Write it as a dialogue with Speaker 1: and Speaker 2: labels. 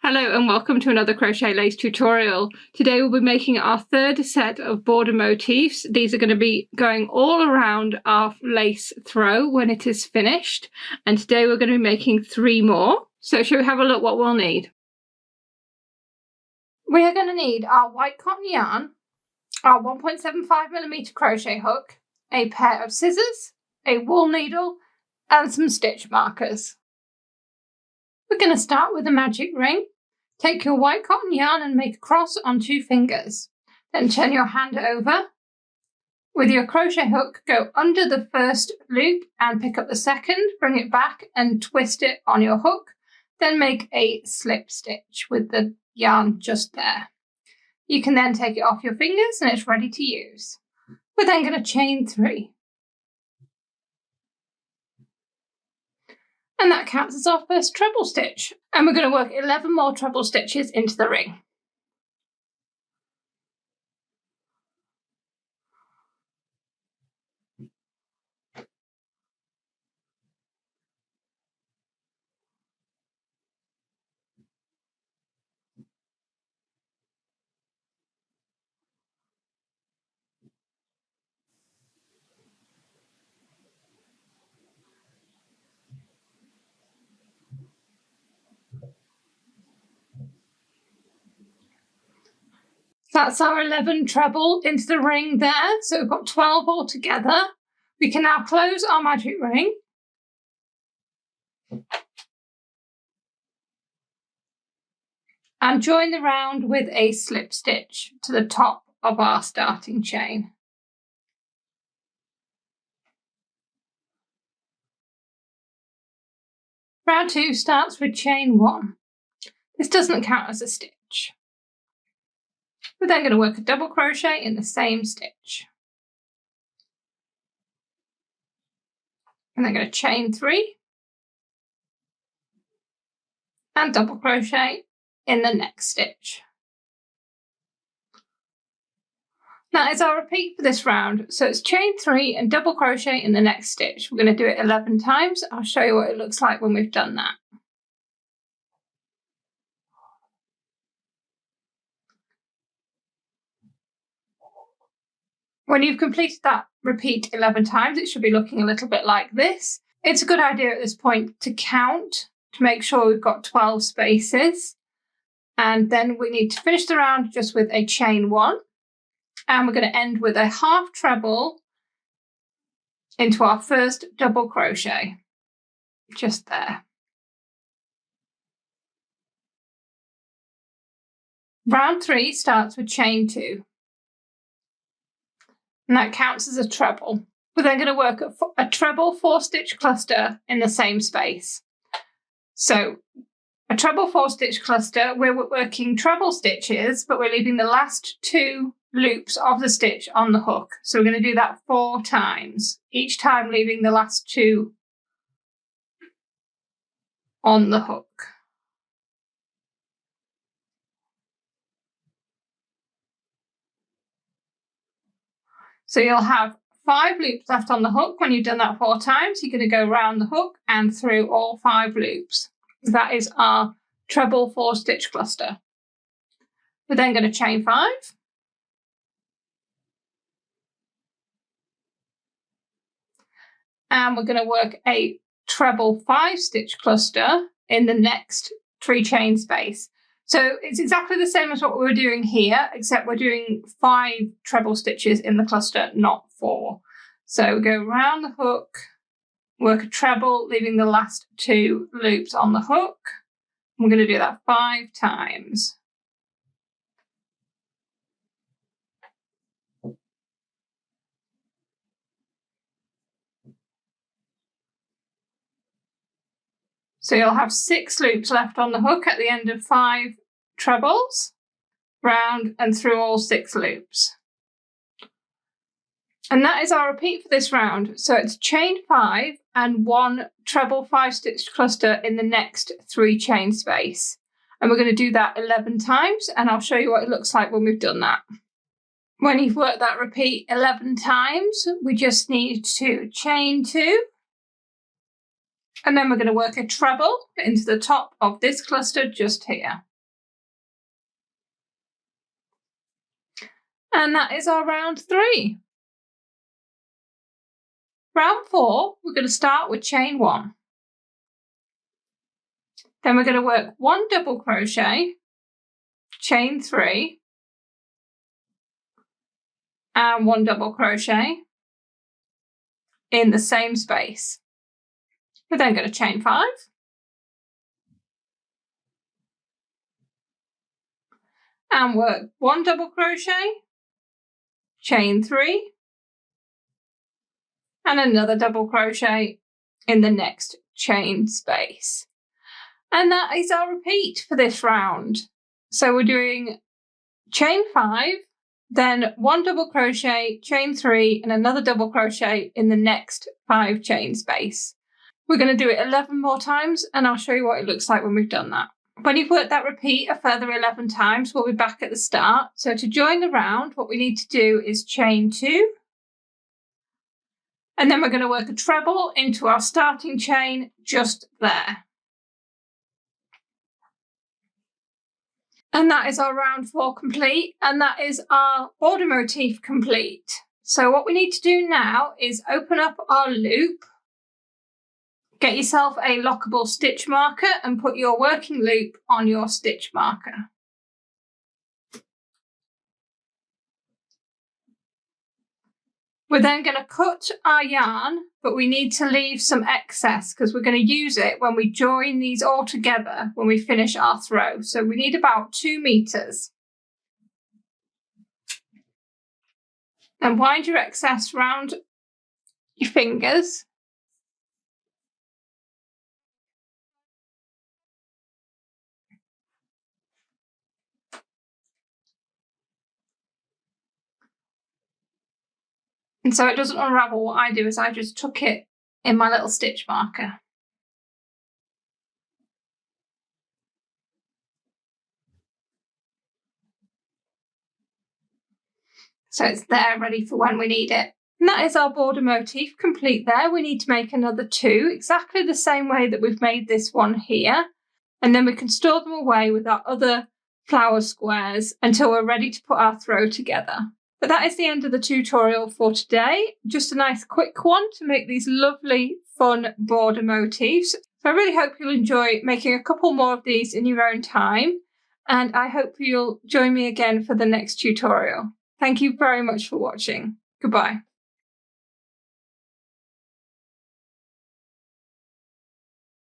Speaker 1: Hello and welcome to another crochet lace tutorial. Today we'll be making our third set of border motifs. These are going to be going all around our lace throw when it is finished, and today we're going to be making 3 more. So shall we have a look what we'll need? We are going to need our white cotton yarn, our 1.75mm crochet hook, a pair of scissors, a wool needle and some stitch markers. We're going to start with a magic ring. Take your white cotton yarn and make a cross on 2 fingers. Then turn your hand over. With your crochet hook, go under the first loop and pick up the second, bring it back and twist it on your hook. Then make a slip stitch with the yarn just there. You can then take it off your fingers and it's ready to use. We're then going to chain 3. And that counts as our first treble stitch. And we're going to work 11 more treble stitches into the ring. That's our 11 treble into the ring there, so we've got 12 altogether. We can now close our magic ring. And join the round with a slip stitch to the top of our starting chain. Round 2 starts with chain 1. This doesn't count as a stitch. We're then going to work a double crochet in the same stitch. And then going to chain 3 and double crochet in the next stitch. That is our repeat for this round. So it's chain 3 and double crochet in the next stitch. We're going to do it 11 times. I'll show you what it looks like when we've done that. When you've completed that repeat 11 times, it should be looking a little bit like this. It's a good idea at this point to count to make sure we've got 12 spaces. And then we need to finish the round just with a chain 1. And we're going to end with a half treble into our first double crochet. Just there. Round 3 starts with chain 2. And that counts as a treble. We're then going to work a treble 4-stitch cluster in the same space. So a treble 4-stitch cluster, we're working treble stitches, but we're leaving the last 2 loops of the stitch on the hook. So we're going to do that 4 times, each time leaving the last 2 on the hook. So you'll have 5 loops left on the hook. When you've done that 4 times, you're going to go around the hook and through all 5 loops. That is our treble 4-stitch cluster. We're then going to chain 5. And we're going to work a treble 5-stitch cluster in the next 3 chain space. So it's exactly the same as what we were doing here, except we're doing 5 treble stitches in the cluster, not 4. So we go around the hook, work a treble, leaving the last 2 loops on the hook. We're going to do that 5 times. So you'll have 6 loops left on the hook at the end of 5 trebles, round and through all 6 loops. And that is our repeat for this round. So it's chain 5 and 1 treble 5-stitch cluster in the next 3 chain space. And we're going to do that 11 times, and I'll show you what it looks like when we've done that. When you've worked that repeat 11 times, we just need to chain 2. And then we're going to work a treble into the top of this cluster just here. And that is our round 3. Round 4, we're going to start with chain 1. Then we're going to work 1 double crochet, chain 3, and 1 double crochet in the same space. We're then going to chain 5, and work 1 double crochet, chain 3, and another double crochet in the next chain space. And that is our repeat for this round. So we're doing chain 5, then 1 double crochet, chain 3, and another double crochet in the next 5 chain space. We're going to do it 11 more times, and I'll show you what it looks like when we've done that. When you've worked that repeat a further 11 times, we'll be back at the start. So to join the round, what we need to do is chain 2, and then we're going to work a treble into our starting chain just there. And that is our round 4 complete, and that is our border motif complete. So what we need to do now is open up our loop, get yourself a lockable stitch marker and put your working loop on your stitch marker. We're then going to cut our yarn, but we need to leave some excess because we're going to use it when we join these all together when we finish our throw. So we need about 2 meters. And wind your excess round your fingers. And so it doesn't unravel, what I do is I just tuck it in my little stitch marker. So it's there ready for when we need it. And that is our border motif complete there. We need to make another 2, exactly the same way that we've made this one here. And then we can store them away with our other flower squares until we're ready to put our throw together. But that is the end of the tutorial for today. Just a nice quick one to make these lovely fun border motifs. So I really hope you'll enjoy making a couple more of these in your own time. And I hope you'll join me again for the next tutorial. Thank you very much for watching. Goodbye.